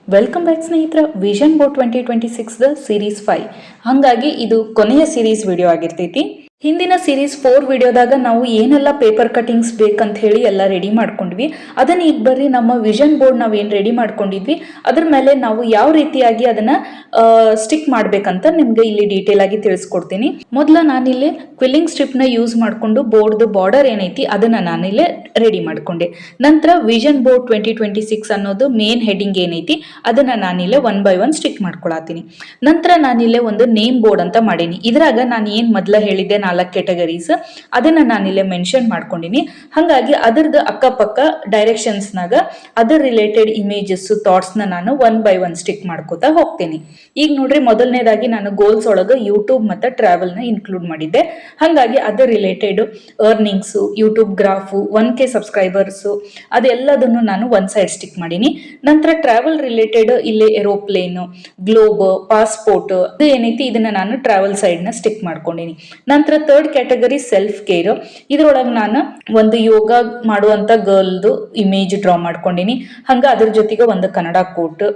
Welcome back ಸ್ನೇಹಿತರ. Vision board 2026 the series 5. ಹಾಗಾಗಿ ಇದು ಕೊನೆಯ ಸೀರೀಸ್ ವಿಡಿಯೋ ಆಗಿರ್ತೈತಿ. ಹಿಂದಿನ ಸೀರೀಸ್ 4 ವಿಡಿಯೋದಾಗ ನಾವು ಏನೆಲ್ಲ ಪೇಪರ್ ಕಟಿಂಗ್ಸ್ ಬೇಕಂತ ಹೇಳಿ ಎಲ್ಲ ರೆಡಿ ಮಾಡ್ಕೊಂಡ್ವಿ. ಅದನ್ನ ಈಗ ಬರ್ರಿ ನಮ್ಮ ವಿಷನ್ ಬೋರ್ಡ್ ನಾವು ಏನು ರೆಡಿ ಮಾಡ್ಕೊಂಡಿದ್ವಿ ಅದ್ರ ಮೇಲೆ ನಾವು ಯಾವ ರೀತಿಯಾಗಿ ಅದನ್ನ ಸ್ಟಿಕ್ ಮಾಡ್ಬೇಕಂತ ನಿಮ್ಗೆ ಇಲ್ಲಿ ಡೀಟೇಲ್ ಆಗಿ ತಿಳಿಸ್ಕೊಡ್ತೀನಿ. ಮೊದಲ ನಾನಿಲ್ಲಿ ಕ್ವಿಲ್ಲಿಂಗ್ ಸ್ಟ್ರಿಪ್ ನ ಯೂಸ್ ಮಾಡ್ಕೊಂಡು ಬೋರ್ಡ್ ಬಾರ್ಡರ್ ಏನೈತಿ ಅದನ್ನ ನಾನಿಲ್ಲಿ ರೆಡಿ ಮಾಡ್ಕೊಂಡೆ. ನಂತರ ವಿಷನ್ ಬೋರ್ಡ್ 2026 ಅನ್ನೋದು ಮೇನ್ ಹೆಡಿಂಗ್ ಏನೈತಿ ಅದನ್ನ ನಾನಿಲ್ಲಿ 1 by 1 ಸ್ಟಿಕ್ ಮಾಡ್ಕೊಳತೀನಿ. ನಂತರ ನಾನಿಲ್ಲಿ ಒಂದು ನೇಮ್ ಬೋರ್ಡ್ ಅಂತ ಮಾಡೀನಿ. ಇದ್ರಾಗ ನಾನು ಏನ್ ಮೊದಲ ಹೇಳಿದ್ದೆ 4 ಕ್ಯಾಟಗರೀಸ್ ಅದನ್ನ ನಾನಿಲ್ಲಿ ಮೆನ್ಷನ್ ಮಾಡ್ಕೊಂಡಿನಿ. ಹಾಗಾಗಿ ಅದರದ ಅಕ್ಕಪಕ್ಕ ಡೈರೆಕ್ಷನ್ಸ್ ನಾಗ ಅದರ್ ರಿಲೇಟೆಡ್ ಇಮೇಜಸ್ ಥಾಟ್ಸ್ ನಾನು 1 by 1 ಸ್ಟಿಕ್ ಮಾಡ್ಕೋತಾ ಹೋಗ್ತೀನಿ. ಈಗ ನೋಡ್ರಿ, ಮೊದಲನೇದಾಗಿ ನಾನು ಗೋಲ್ಸ್ ಒಳಗ ಯೂಟ್ಯೂಬ್ ಮತ್ತೆ ಟ್ರಾವೆಲ್ ನ ಇನ್ಕ್ಲೂಡ್ ಮಾಡಿದ್ದೆ. ಹಾಗಾಗಿ other related earnings, YouTube graph, 1K subscribers ಅದೆಲ್ಲದನ್ನು ನಾನು ಒನ್ ಸೈಡ್ ಸ್ಟಿಕ್ ಮಾಡೀನಿ. ನಂತರ ಟ್ರಾವೆಲ್ ರಿಲೇಟೆಡ್ ಇಲ್ಲಿ ಏರೋಪ್ಲೇನ್, ಗ್ಲೋಬ್, ಪಾಸ್ಪೋರ್ಟ್ ಅದು ಏನೈತಿ ಇದನ್ನ ನಾನು ಟ್ರಾವೆಲ್ ಸೈಡ್ ನ ಸ್ಟಿಕ್ ಮಾಡ್ಕೊಂಡಿನಿ. ನಂತರ ಥರ್ಡ್ ಕ್ಯಾಟಗರಿ ಸೆಲ್ಫ್ ಕೇರ್. ಇದ್ರೊಳಗೆ ನಾನು ಒಂದು ಯೋಗ ಮಾಡುವಂತ ಗರ್ಲ್ದು ಇಮೇಜ್ ಡ್ರಾ ಮಾಡ್ಕೊಂಡಿನಿ. ಹಂಗ ಅದ್ರ ಜೊತೆಗೆ ಒಂದು ಕನ್ನಡ ಕೋಟ್,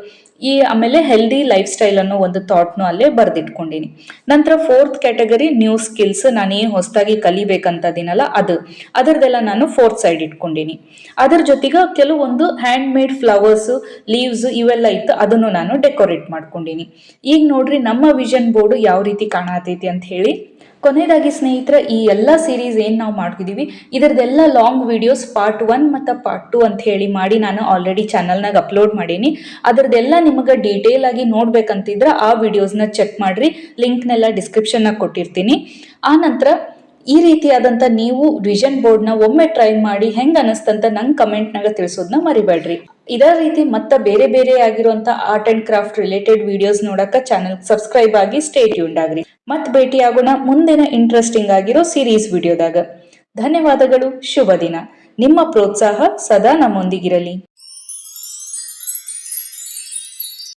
ಆಮೇಲೆ ಹೆಲ್ದಿ ಲೈಫ್ ಸ್ಟೈಲ್ ಅನ್ನೋ ಒಂದು ಥಾಟ್ನು ಅಲ್ಲೇ ಬರ್ದಿಟ್ಕೊಂಡಿನಿ. ನಂತರ ಫೋರ್ತ್ ಕ್ಯಾಟಗರಿ ನ್ಯೂ ಸ್ಕಿಲ್ಸ್, ನಾನು ಏನ್ ಹೊಸದಾಗಿ ಕಲಿಬೇಕಂತದಿನಲ್ಲ ಅದರದೆಲ್ಲ ನಾನು ಫೋರ್ತ್ ಸೈಡ್ ಇಟ್ಕೊಂಡಿನಿ. ಅದ್ರ ಜೊತೆಗೆ ಕೆಲವೊಂದು ಹ್ಯಾಂಡ್ ಮೇಡ್ ಫ್ಲವರ್ಸ್, ಲೀವ್ಸ್ ಇವೆಲ್ಲ ಇತ್ತು, ಅದನ್ನು ನಾನು ಡೆಕೋರೇಟ್ ಮಾಡ್ಕೊಂಡಿನಿ. ಈಗ ನೋಡ್ರಿ ನಮ್ಮ ವಿಷನ್ ಬೋರ್ಡ್ ಯಾವ ರೀತಿ ಕಾಣತೈತಿ ಅಂತ ಹೇಳಿ. ಕೊನೆಯದಾಗಿ ಸ್ನೇಹಿತರ, ಈ ಎಲ್ಲ ಸೀರೀಸ್ ಏನ್ ನಾವು ಮಾಡ್ತಿದೀವಿ ಇದರದೆಲ್ಲ ಲಾಂಗ್ ವಿಡಿಯೋಸ್ ಪಾರ್ಟ್ 1 ಮತ್ತು ಪಾರ್ಟ್ 2 ಅಂತ ಹೇಳಿ ಮಾಡಿ ನಾನು ಆಲ್ರೆಡಿ ಚಾನಲ್ನಾಗ ಅಪ್ಲೋಡ್ ಮಾಡೀನಿ. ಅದರದೆಲ್ಲ ನಿಮಗೆ ಡೀಟೇಲ್ ಆಗಿ ನೋಡ್ಬೇಕಂತಿದ್ರೆ ಆ ವಿಡಿಯೋಸ್ನ ಚೆಕ್ ಮಾಡ್ರಿ. ಲಿಂಕ್ನೆಲ್ಲ ಡಿಸ್ಕ್ರಿಪ್ಷನ್ನಾಗ ಕೊಟ್ಟಿರ್ತೀನಿ. ಆ ನಂತರ ಈ ರೀತಿಯಾದಂಥ ನೀವು ವಿಷನ್ ಬೋರ್ಡ್ನ ಒಮ್ಮೆ ಟ್ರೈ ಮಾಡಿ ಹೆಂಗ್ ಅನಿಸ್ತಂತ ನಂಗೆ ಕಮೆಂಟ್ನಾಗ ತಿಳಿಸೋದನ್ನ ಮರಿಬೇಡ್ರಿ. ಇದೇ ರೀತಿ ಮತ್ತೆ ಬೇರೆ ಬೇರೆ ಆಗಿರುವಂತ art and craft related videos ನೋಡಕ ಚಾನಲ್ ಸಬ್ಸ್ಕ್ರೈಬ್ ಆಗಿ ಸ್ಟೇ ಟ್ಯೂನ್ಡ್ ಆಗ್ರಿ. ಮತ್ತೆ ಭೇಟಿ ಆಗೋಣ ಮುಂದಿನ ಇಂಟ್ರೆಸ್ಟಿಂಗ್ ಆಗಿರೋ ಸೀರೀಸ್ ವಿಡಿಯೋದಾಗ. ಧನ್ಯವಾದಗಳು. ಶುಭ ದಿನ. ನಿಮ್ಮ ಪ್ರೋತ್ಸಾಹ ಸದಾ ನಮ್ಮೊಂದಿಗಿರಲಿ.